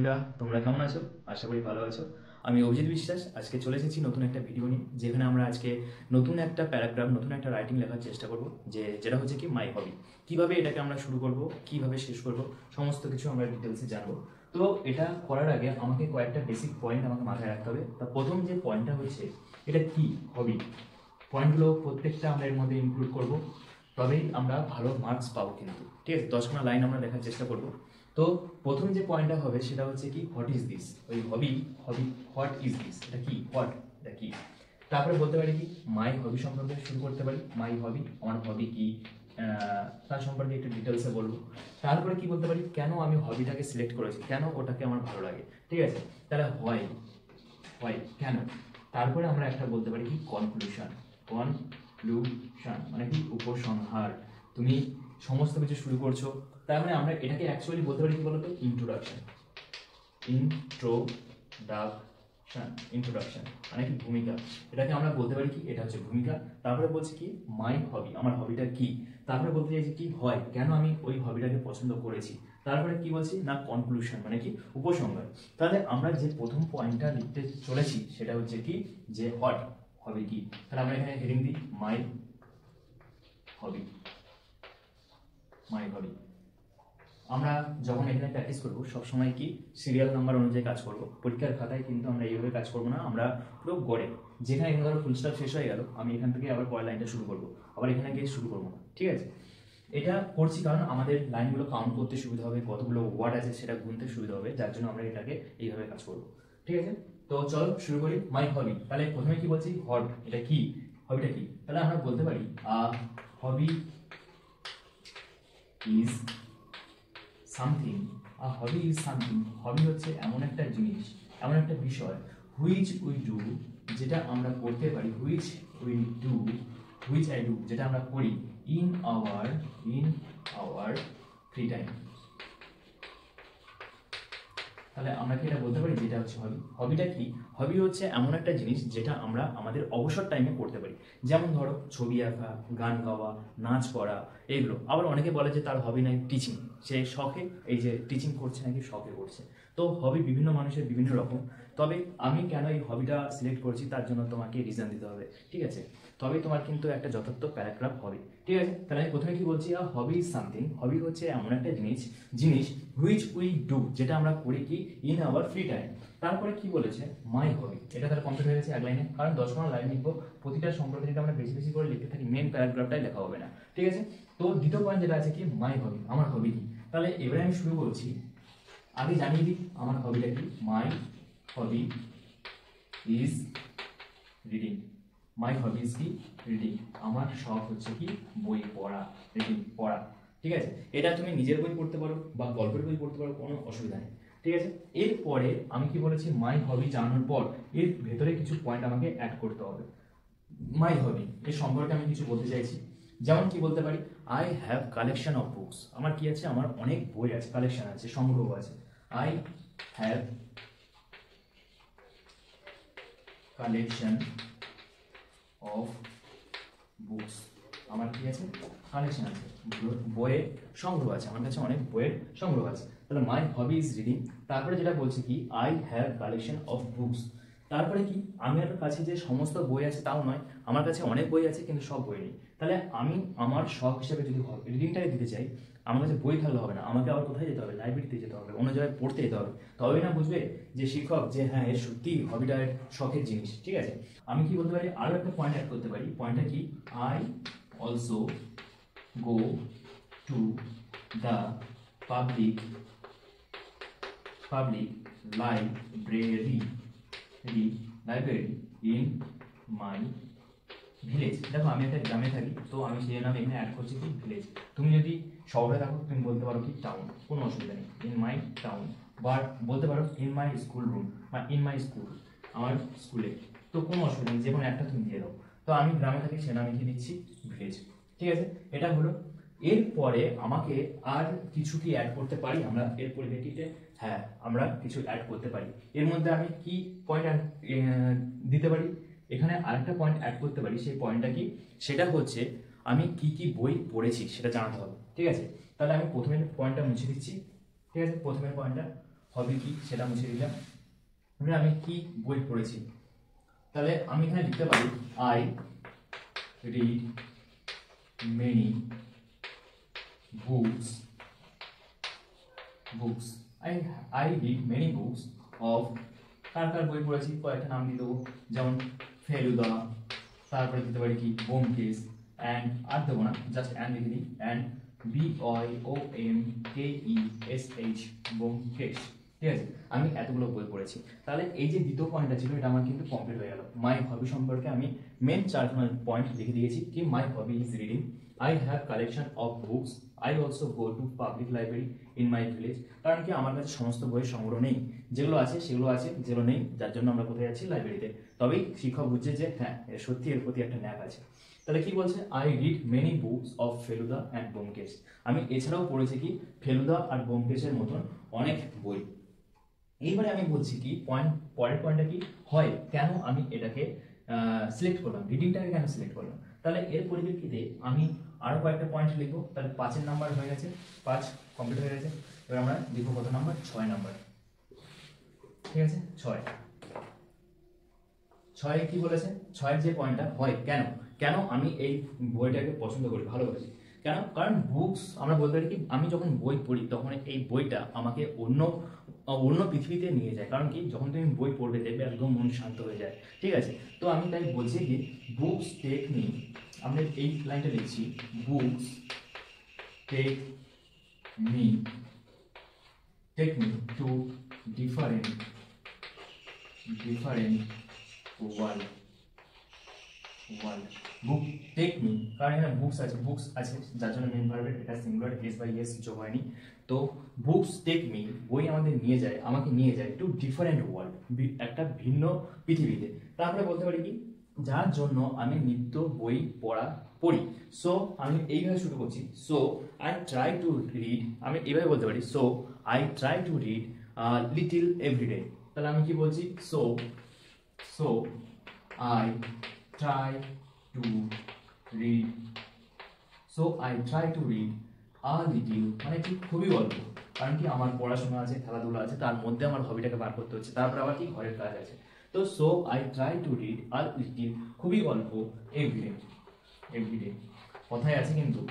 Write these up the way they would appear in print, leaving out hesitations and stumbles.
বন্ধুরা, তোমরা কেমন আছো? আশা করি ভালো আছো। আমি অভিজিৎ বিশ্বাস আজকে চলে এসেছি নতুন একটা ভিডিও নিয়ে, যেখানে আমরা আজকে নতুন একটা প্যারাগ্রাফ, নতুন একটা রাইটিং লেখার চেষ্টা করব, যেটা হচ্ছে কি মাই হবি। কিভাবে এটাকে আমরা শুরু করব, কিভাবে শেষ করব, সমস্ত কিছু আমরা ডিটেলসে জানবো। তো এটা করার আগে আমাকে কয়েকটা বেসিক পয়েন্ট আমাকে মাথায় রাখতে হবে। তা প্রথম যে পয়েন্টটা হচ্ছে, এটা কি হবি। পয়েন্টগুলো প্রত্যেকটা আমরা এর মধ্যে ইনক্লুড করব, তবেই আমরা ভালো মার্কস পাবো। কিন্তু ঠিক আছে, 10খানা লাইন আমরা লেখার চেষ্টা করব। তো প্রথম যে পয়েন্টটা হবে সেটা হচ্ছে কি হোয়াট ইজ দিস। ওই হবি হবি হোয়াট ইজ দিস, এটা কি, হোয়াট, এটা কি। তারপরে বলতে পারি কি মাই হবি সম্পর্কে শুরু করতে পারি। মাই হবি, আমার হবি কি, তার সম্পর্কে একটু ডিটেলসে বলবো। তারপরে কি বলতে পারি, কেন আমি হবিটাকে সিলেক্ট করেছি, কেন ওটাকে আমার ভালো লাগে। ঠিক আছে, তাহলে হয় হয় কেন। তারপরে আমরা একটা বলতে পারি কি কনক্লুশন। কনক্লুশন মানে কি উপসংহার। তুমি সমস্ত কিছু শুরু করছো, তার মানে আমরা এটাকে অ্যাকচুয়ালি বলতে পারি কি বলতো, ইন্ট্রোডাকশন। ইন্ট্রোডাকশন মানে কি ভূমিকা। এটাকে আমরা বলতে পারি কি, এটা হচ্ছে ভূমিকা। তারপরে বলছি কি মাই হবি, আমার হবিটা কি। তারপরে বলতে চাইছি কি হয়, কেন আমি ওই হবিটাকে পছন্দ করেছি। তারপরে কি বলছি না কনক্লুশন মানে কি উপসংহার। তাহলে আমরা যে প্রথম পয়েন্টটা লিখতে চলেছি সেটা হচ্ছে কি যে হোয়াট, হবি কি। তাহলে আমরা এখানে হেডিং দিই মাই হবি। মাই হবি আমরা যখন এখানে প্র্যাকটিস করবো সবসময় কি সিরিয়াল নাম্বার অনুযায়ী কাজ করব। পরীক্ষার খাতায় কিন্তু আমরা এইভাবে কাজ করবো না, আমরা পুরো গড়ে যেখানে এখানে ধরো ফুল স্টপ শেষ হয়ে গেল, আমি এখান থেকে আবার পরের লাইনটা শুরু করবো, আবার এখানে গিয়ে শুরু করবো না। ঠিক আছে, এটা করছি কারণ আমাদের লাইনগুলো কাউন্ট করতে সুবিধা হবে, কতগুলো ওয়ার্ড আছে সেটা গুনতে সুবিধা হবে, যার জন্য আমরা এটাকে এইভাবে কাজ করবো। ঠিক আছে, তো চলো শুরু করি। মাই হবি, তাহলে প্রথমে কি বলছি হট, এটা কি, হবিটা কি। তাহলে আমরা বলতে পারি hobby is something. Hobby is something, hobby হচ্ছে এমন একটা জিনিস, এমন একটা বিষয়, হুইচ উই ডু, যেটা আমরা করতে পারি, which we do, which I do, যেটা আমরা করি ইন আওয়ার ফ্রি টাইম। তাহলে আমরা কি এটা বলতে পারি যেটা হচ্ছে হবি। হবিটা কি, হবি হচ্ছে এমন একটা জিনিস যেটা আমরা আমাদের অবসর টাইমে করতে পারি। যেমন ধরো ছবি আঁকা, গান গাওয়া, নাচ করা, এগুলো। আবার অনেকে বলে যে তার হবি নাই টিচিং, সে শখে এই যে টিচিং করছে নাকি শখে করছে। তো হবি বিভিন্ন মানুষের বিভিন্ন রকম। তবে আমি কেন এই হবিটা সিলেক্ট করছি তার জন্য তোমাকে রিজন দিতে হবে। ঠিক আছে, তবে তোমার কিন্তু একটা যথার্থ প্যারাগ্রাফ হবে। ঠিক আছে, তাহলে আমি প্রথমে কি বলছি, হবি ইজ সামথিং, হবি হচ্ছে এমন একটা জিনিস হুইচ উই ডু, যেটা আমরা করি কি ইন আওয়ার ফ্রি টাইম। তারপরে কি বলেছে মাই হবি, এটা তাহলে কমপ্লিট হয়ে গেছে এক লাইনে। কারণ 10খানা লাইন লিখবো, প্রতিটা সম্পর্কে যদি আমরা বেশি বেশি করে লিখতে থাকি মেন প্যারাগ্রাফটাই লেখা হবে না। ঠিক আছে, তো দ্বিতীয় পয়েন্ট যেটা আছে কি মাই হবি, আমার হবি কি। তাহলে এবারে আমি শুরু করছি, আগে জানিয়ে দিই আমার হবিটা কি। My hobby is reading. My hobby is কি রিডিং, আমার শখ হচ্ছে কি বই পড়া, রিডিং পড়া। ঠিক আছে, এটা তুমি নিজের বই পড়তে পারো বা গল্পের বই পড়তে পারো, কোনো অসুবিধা নেই। ঠিক আছে, এরপরে আমি কি বলেছি, মাই হবি জানানোর পর এর ভেতরে কিছু পয়েন্ট আমাকে অ্যাড করতে হবে। মাই হবি এর সম্পর্কে আমি কিছু বলতে চাইছি। যেমন কি বলতে পারি, I have collection of books. আমার কি আছে, আমার অনেক বই আছে, কালেকশন আছে, সংগ্রহ আছে। I have collection of books, আমার কি আছে, কালেকশন আছে, বইয়ের সংগ্রহ আছে, আমার কাছে অনেক বইয়ের সংগ্রহ আছে। তাহলে মাই হবি ইজ রিডিং। তারপরে যেটা বলছি কি I have collection of books. তারপরে কি আমার কাছে যে সমস্ত বই আছে তাও নয়, আমার কাছে অনেক বই আছে কিন্তু সব বই নেই। তাহলে আমি আমার শখ হিসেবে যদি রিডিংটাকে দিতে চাই, আমার কাছে বই থাকলে হবে না, আমাকে আবার কোথায় যেতে হবে, লাইব্রেরিতে যেতে হবে, অন্য জায়গায় পড়তে যেতে হবে। তবেই না বুঝবে যে শিক্ষক যে হ্যাঁ এর সত্যি হবিটা শখের জিনিস। ঠিক আছে, আমি কি বলতে পারি, আরো একটা পয়েন্ট অ্যাড করতে পারি। পয়েন্টটা কি, I also go to the public library in my village. দেখো আমি একটা গ্রামে থাকি, তো আমি সেই জন্য এখানে অ্যাড করছি কি ভিলেজ। তুমি যদি শহরে থাকো তুমি বলতে পারো কি টাউন, কোনো অসুবিধা নেই, ইন মাই টাউন। বা বলতে পারো ইন মাই স্কুল রুম বা ইন মাই স্কুল, আমার স্কুলে। তো কোনো অসুবিধা নেই, যে কোনো একটা তুমি দিয়ে দাও। তো আমি গ্রামে থাকি সেটা আমি কি দিচ্ছি ভিলেজ। ঠিক আছে, এটা হলো। এরপরে আমাকে আর কিছু কি অ্যাড করতে পারি আমরা এর পরিপ্রেক্ষিতে, হ্যাঁ আমরা কিছু অ্যাড করতে পারি। এর মধ্যে আমি কি পয়েন্ট দিতে পারি, এখানে আরেকটা পয়েন্ট অ্যাড করতে পারি। সেই পয়েন্টটা কি, সেটা হচ্ছে আমি কি কি বই পড়েছি সেটা জানাতে হবে। ঠিক আছে, তাহলে আমি প্রথমের পয়েন্টটা মুছে দিচ্ছি। ঠিক আছে, প্রথমের পয়েন্টটা হবি কি সেটা মুছে দিলাম। এবারে আমি কি বই পড়েছি, তাহলে আমি এখানে লিখতে পারি I read many books I read many books of, কার কার বই পড়েছি কয়েকটা নাম দিয়ে দেবো, যেমন ফেলুদা, তারপরে দিতে পারি কি ব্যোমকেশ, অ্যান্ড আর দেবো না, জাস্ট অ্যান্ড লিখে দিই, অ্যান্ড BYOMKESH ব্যোমকেশ। ঠিক আছে, আমি এতগুলো বই পড়েছি। তাহলে এই যে দ্বিতীয় পয়েন্টটা ছিল এটা আমার কিন্তু কমপ্লিট হয়ে গেল। মাই হবি সম্পর্কে আমি মেন 4 পয়েন্ট লিখে দিয়েছি কি my hobby is reading, I have collection of books, I also go to public library in my village. কারণ কি আমার কাছে সমস্ত বইয়ের সংগ্রহ নেই, যেগুলো আছে সেগুলো আছে, যেগুলো নেই যার জন্য আমরা কোথায় যাচ্ছি লাইব্রেরিতে। তবেই শিক্ষক বুঝছে যে হ্যাঁ সত্যি এর প্রতি একটা ন্যাক আছে। তাহলে কি বলছে, I read many books of Feluda and Byomkesh, আমি এছাড়াও পড়েছি কি ফেলুদা আর ব্যোমকেশের মতন অনেক বই। এইবারে আমি বলছি কি পরের পয়েন্টটা কি হয়, কেন আমি এটাকে সিলেক্ট করলাম, রিডিংটাকে কেন সিলেক্ট করলাম। তাহলে এর পরিপ্রেক্ষিতে আমি আরো কয়েকটা পয়েন্ট লিখবো। তাহলে 5 নাম্বার হয়ে গেছে, 5 কমপ্লিট হয়ে গেছে। এবার আমরা লিখবো কত নাম্বার, 6 নাম্বার। ঠিক আছে, 6 কি বলেছে, 6 যে পয়েন্টটা হয় কেন, কেন আমি এই বইটাকে পছন্দ করি, ভালোবাসি কেন, কারণ বুকস আমরা বলতে পারি কি আমি যখন বই পড়ি তখন এই বইটা আমাকে অন্য পৃথিবীতে নিয়ে যায়। কারণ কি যখন তুমি বই পড়বে দেখবে একদম মন শান্ত হয়ে যায়। ঠিক আছে, তো আমি তাই বলছি কি বুকস টেক মি, আমরা এই লাইনটা লিখছি, books take me to different world. Book take me, কারণ এখানে বুকস আছে যার জন্য মেন ভার্বের এটা সিঙ্গুলার, এস বাই এস যোগ হয়নি। তো বুকস টেক মি, বই আমাদের আমাকে নিয়ে যায় টু ডিফারেন্ট ওয়ার্ল্ড, একটা ভিন্ন পৃথিবীতে। তারপরে বলতে পারি কি যার জন্য আমি নিত্য বই পড়ি। সো আমি এইভাবে শুরু করছি, so I try to read, আমি এইভাবে বলতে পারি, so I try to read little everyday. তাহলে আমি কি বলছি, so I try to read a little, মানে কি খুবই অল্প, কারণ কি আমার পড়াশোনা আছে, খেলাধুলা আছে, তার মধ্যে আমার হবিটাকে বার করতে হচ্ছে, তারপর আবার কি ঘরের কাজ আছে। তো so I try to read a little, খুবই অল্প, এভরিডে। কথায় আছে কিন্তু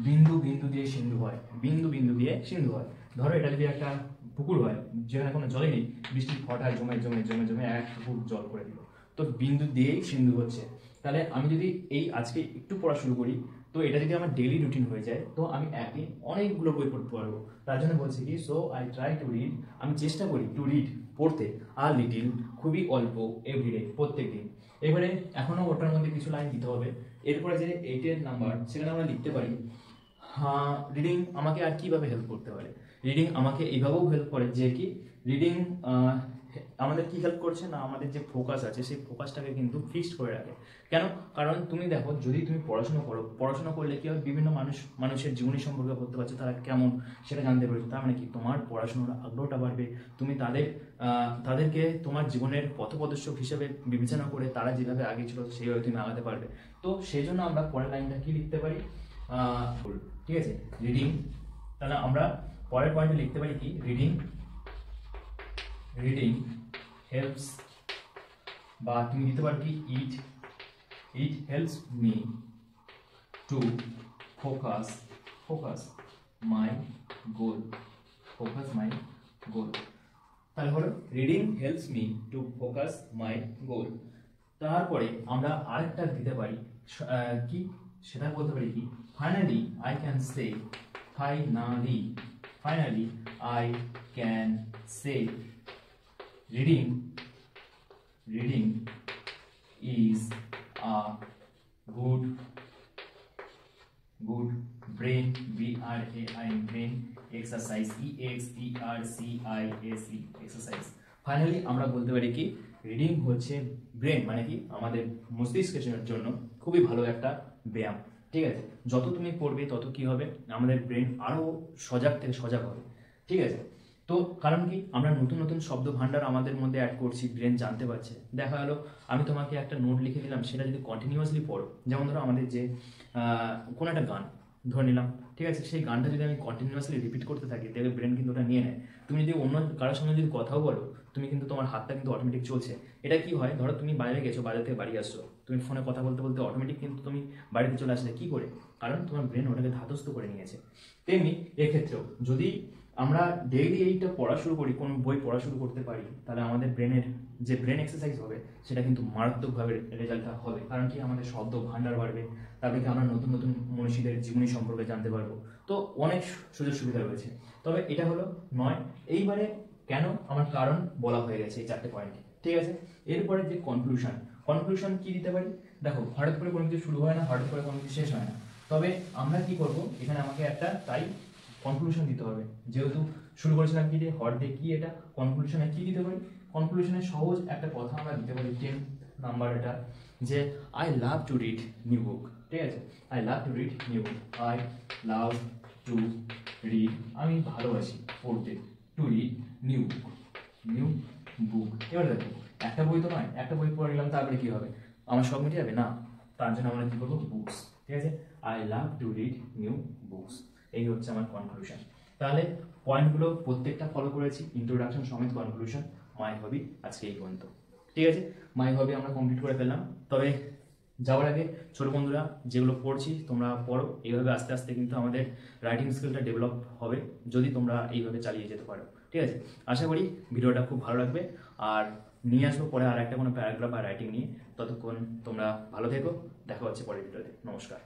বিন্দু বিন্দু দিয়ে সিন্ধু হয়, বিন্দু বিন্দু দিয়ে সিন্ধু হয়। ধরো এটা যদি একটা পুকুর হয় যেখানে কোনো জলই নেই, বৃষ্টির ফোঁটায় জমে জমে জমে জমে এক পুকুর জল করে দিল, তো বিন্দু দিয়েই সিন্ধু হচ্ছে। তাহলে আমি যদি এই আজকে একটু পড়া শুরু করি, তো এটা যদি আমার ডেইলি রুটিন হয়ে যায়, তো আমি একদিন অনেকগুলো বই পড়তে পারবো। তার জন্য বলছি কি so I try to read, আমি চেষ্টা করি টু রিড পড়তে, আর লিটিল খুবই অল্প, এভরিডে প্রত্যেক দিন। এবারে এখনো ওটার মধ্যে কিছু লাইন দিতে হবে। এরপরে যে 8 নাম্বার, সেখানে আমরা লিখতে পারি রিডিং আমাকে আর কিভাবে হেল্প করতে পারে। রিডিং আমাকে এইভাবেও হেল্প করে যে কি রিডিং আমাদের কি হেল্প করছে না, আমাদের যে ফোকাস আছে সেই ফোকাসটাকে কিন্তু ফিক্সড করে রাখে। কেন, কারণ তুমি দেখো যদি তুমি পড়াশোনা করলে কি হয়, বিভিন্ন মানুষের জীবনী সম্পর্কে পড়তে পারছো, তারা কেমন সেটা জানতে পারছো। তার মানে কি তোমার পড়াশোনার আগ্রহটা বাড়বে, তুমি তাদেরকে তোমার জীবনের পথপ্রদর্শক হিসেবে বিবেচনা করে তারা যেভাবে আগে ছিল সেইভাবে তুমি আগাতে পারবে। তো সেই জন্য আমরা পরের লাইনটা কি লিখতে পারি, ঠিক আছে, রিডিং। তাহলে আমরা পরের পয়েন্টে লিখতে পারি কি রিডিং হেল্পস, বা তুমি দিতে পারো কি it helps me to focus my goal. তাহলে হলো reading helps me to focus my goal. তারপরে আমরা আরেকটা দিতে পারি কি, সেটা বলতে পারি কি finally I can say reading is a good brain brain exercise, exercise। Finally আমরা বলতে পারি কি রিডিং হচ্ছে ব্রেন, মানে কি আমাদের মস্তিষ্কের জন্য খুবই ভালো একটা ব্যায়াম। ঠিক আছে, যত তুমি পড়বে তত কি হবে, আমাদের ব্রেন আরো সজাগ থেকে সজাগ হবে। ঠিক আছে, তো কারণ কি আমরা নতুন নতুন শব্দ ভান্ডার আমাদের মধ্যে অ্যাড করছি, ব্রেন জানতে পারছে। দেখা গেলো আমি তোমাকে একটা নোট লিখে দিলাম, সেটা যদি কন্টিনিউয়াসলি পড়ো, যেমন ধরো আমাদের যে কোনো একটা গান, ধরে নিলাম, ঠিক আছে। সেই গানটা যদি আমি কন্টিনিউয়াসলি রিপিট করতে থাকি, দেখবে ব্রেন কিন্তু ওটা নিয়ে নেয়। তুমি যদি অন্য কারোর সঙ্গে যদি কথাও বলো, তুমি কিন্তু তোমার হাতটা কিন্তু অটোমেটিক চলছে। এটা কি হয়, ধরো তুমি বাইরে গেছো, বাইরে থেকে বাড়ি আসছো, তুমি ফোনে কথা বলতে বলতে অটোমেটিক কিন্তু তুমি বাড়িতে চলে আসলে কি করে, কারণ তোমার ব্রেন ওটাকে ধাতস্থ করে নিয়েছে। তেমনি এক্ষেত্রেও যদি আমরা ডেইলি এইটা পড়া শুরু করি, কোনো বই পড়া শুরু করতে পারি, তাহলে আমাদের ব্রেনের যে ব্রেন এক্সারসাইজ হবে সেটা কিন্তু মারাত্মকভাবে রেজাল্টটা হবে। কারণ কি, আমাদের শব্দ ভাণ্ডার বাড়বে, তারপরে কি আমরা নতুন নতুন মনীষীদের জীবনী সম্পর্কে জানতে পারবো। তো অনেক সুযোগ সুবিধা রয়েছে। তবে এটা হলো নয়, এইবারে কেন আমার কারণ বলা হয়ে গেছে এই 4টে পয়েন্ট, ঠিক আছে। এরপরে যে কনক্লুশন কি দিতে পারি, দেখো হঠাৎ করে কোনো কিছু শুরু হয় না, হঠাৎ করে কোনো কিছু শেষ হয় না। তবে আমরা কি করব, এখানে আমাকে একটা তাই কনক্লুশন দিতে হবে। যেহেতু শুরু করেছিলাম কি দিয়ে, হট দিয়ে, কি এটা কনক্লুশনে কি দিতে পারি, কনক্লুশনে সহজ একটা কথা আমরা দিতে পারি 10 নাম্বার, এটা যে I love to read new book, ঠিক আছে। I love to read new book, I love to read, আমি ভালোবাসি পড়তে, টু রিড নিউ বুক। এবার দেখো, একটা বই তো নয়, একটা বই পড়ে নিলাম তারপরে কি হবে, আমার সব মিটে যাবে না। তার জন্য আমরা কি করবো, বুকস, ঠিক আছে। I love to read new books, এই হচ্ছে আমার কনক্লুশন। তাহলে পয়েন্টগুলো প্রত্যেকটা ফলো করেছি, ইন্ট্রোডাকশন সমেত কনক্লুশন, মাই হবি আজকে এই পর্যন্ত, ঠিক আছে। মাই হবি আমরা কমপ্লিট করে ফেললাম। তবে যাওয়ার আগে ছোট বন্ধুরা, যেগুলো পড়ছি তোমরা পড়ো, এইভাবে আস্তে আস্তে কিন্তু আমাদের রাইটিং স্কিলটা ডেভেলপ হবে যদি তোমরা এইভাবে চালিয়ে যেতে পারো, ঠিক আছে। আশা করি ভিডিওটা খুব ভালো লাগবে, আর নিয়ে আসবো পরে আর একটা কোনো প্যারাগ্রাফ বা রাইটিং নিয়ে। ততক্ষণ তোমরা ভালো থেকো, দেখা হচ্ছে পরের ভিডিওতে। নমস্কার।